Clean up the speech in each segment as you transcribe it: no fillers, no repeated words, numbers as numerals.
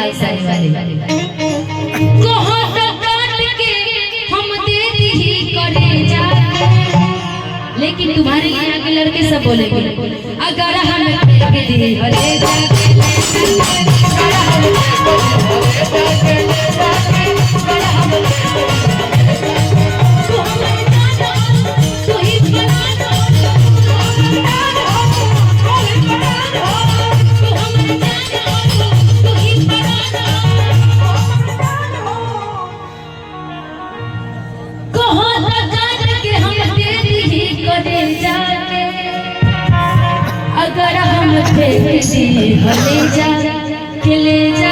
लाल साड़ी वाले कहाँ तक काट के हम दे दी करे जा, लेकिन तुम्हारे यहाँ के लड़के सब बोलेंगे अगर हम दे दी करे जा अगर हम हले जा खेले जा।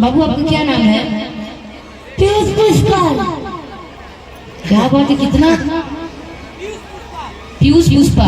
बाबू आपका क्या नाम है? पीयूष पुष्पा। क्या बात है, कितना? पीयूष पुष्पा।